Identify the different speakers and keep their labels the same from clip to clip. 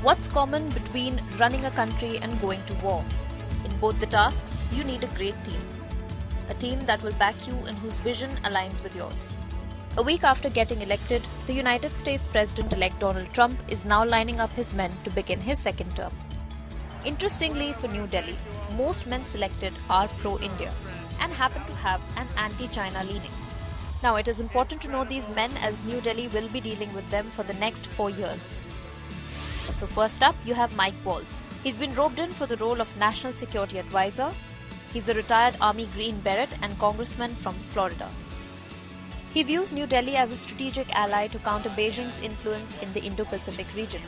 Speaker 1: What's common between running a country and going to war? In both the tasks, you need a great team. A team that will back you and whose vision aligns with yours. A week after getting elected, the United States President-elect Donald Trump is now lining up his men to begin his second term. Interestingly, for New Delhi, most men selected are pro-India and happen to have an anti-China leaning. Now, it is important to know these men as New Delhi will be dealing with them for the next 4 years. So first up, you have Mike Waltz. He's been roped in for the role of National Security Advisor. He's a retired Army Green Beret and congressman from Florida. He views New Delhi as a strategic ally to counter Beijing's influence in the Indo-Pacific region.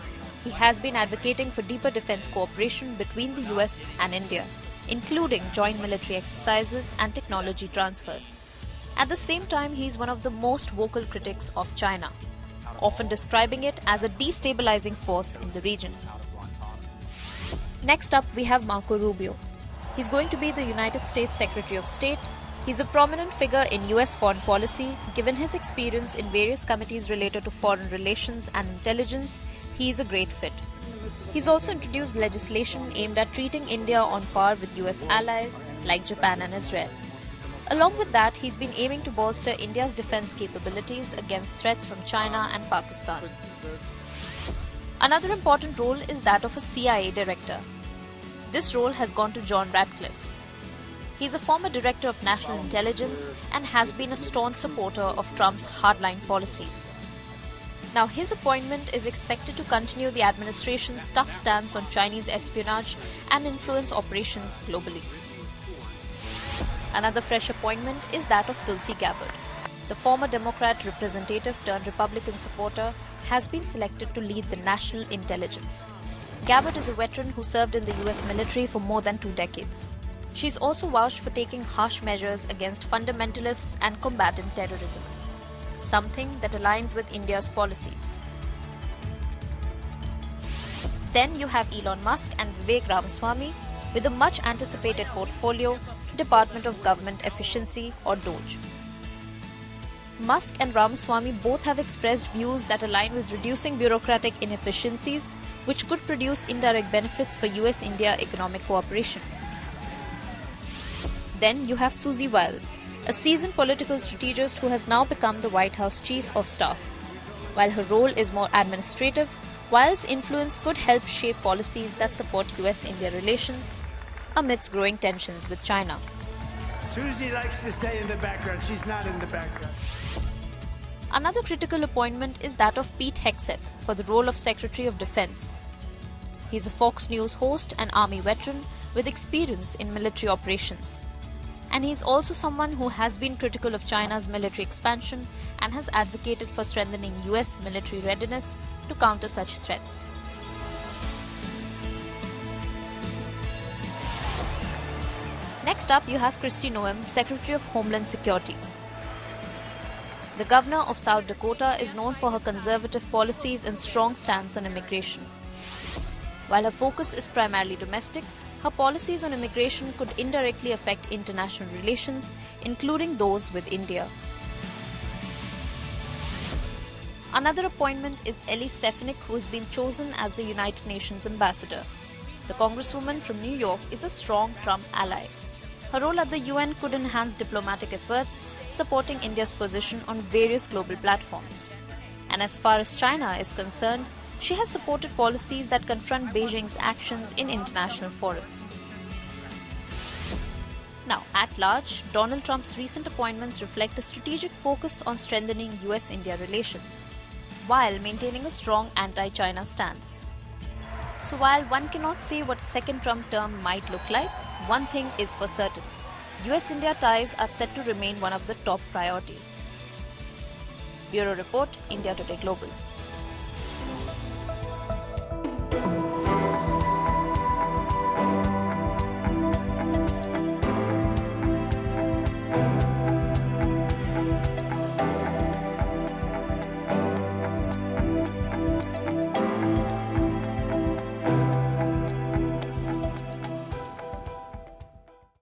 Speaker 1: He has been advocating for deeper defense cooperation between the US and India, including joint military exercises and technology transfers. At the same time, he is one of the most vocal critics of China, often describing it as a destabilizing force in the region. Next up, we have Marco Rubio. He's going to be the United States Secretary of State. He's a prominent figure in US foreign policy. Given his experience in various committees related to foreign relations and intelligence, he is a great fit. He's also introduced legislation aimed at treating India on par with US allies like Japan and Israel. Along with that, he's been aiming to bolster India's defense capabilities against threats from China and Pakistan. Another important role is that of a CIA director. This role has gone to John Ratcliffe. He's a former director of national intelligence and has been a staunch supporter of Trump's hardline policies. Now, his appointment is expected to continue the administration's tough stance on Chinese espionage and influence operations globally. Another fresh appointment is that of Tulsi Gabbard. The former Democrat representative turned Republican supporter has been selected to lead the national intelligence. Gabbard is a veteran who served in the US military for more than 2 decades. She's also vouched for taking harsh measures against fundamentalists and combating terrorism, something that aligns with India's policies. Then you have Elon Musk and Vivek Ramaswamy with a much anticipated portfolio, Department of Government Efficiency or DOGE. Musk and Ramaswamy both have expressed views that align with reducing bureaucratic inefficiencies, which could produce indirect benefits for US India economic cooperation. Then you have Susie Wiles, a seasoned political strategist who has now become the White House Chief of Staff. While her role is more administrative, Wiles' influence could help shape policies that support US India relations amidst growing tensions with China.
Speaker 2: Susie likes to stay in the background. She's not in the background.
Speaker 1: Another critical appointment is that of Pete Hegseth for the role of Secretary of Defense. He's a Fox News host and Army veteran with experience in military operations. And he's also someone who has been critical of China's military expansion and has advocated for strengthening US military readiness to counter such threats. Next up, you have Kristi Noem, Secretary of Homeland Security. The governor of South Dakota is known for her conservative policies and strong stance on immigration. While her focus is primarily domestic, her policies on immigration could indirectly affect international relations, including those with India. Another appointment is Ellie Stefanik, who has been chosen as the United Nations ambassador. The congresswoman from New York is a strong Trump ally. Her role at the UN could enhance diplomatic efforts, supporting India's position on various global platforms. And as far as China is concerned, she has supported policies that confront Beijing's actions in international forums. Now, at large, Donald Trump's recent appointments reflect a strategic focus on strengthening US-India relations, while maintaining a strong anti-China stance. So while one cannot say what a second Trump term might look like, one thing is for certain. US-India ties are set to remain one of the top priorities. Bureau Report, India Today Global.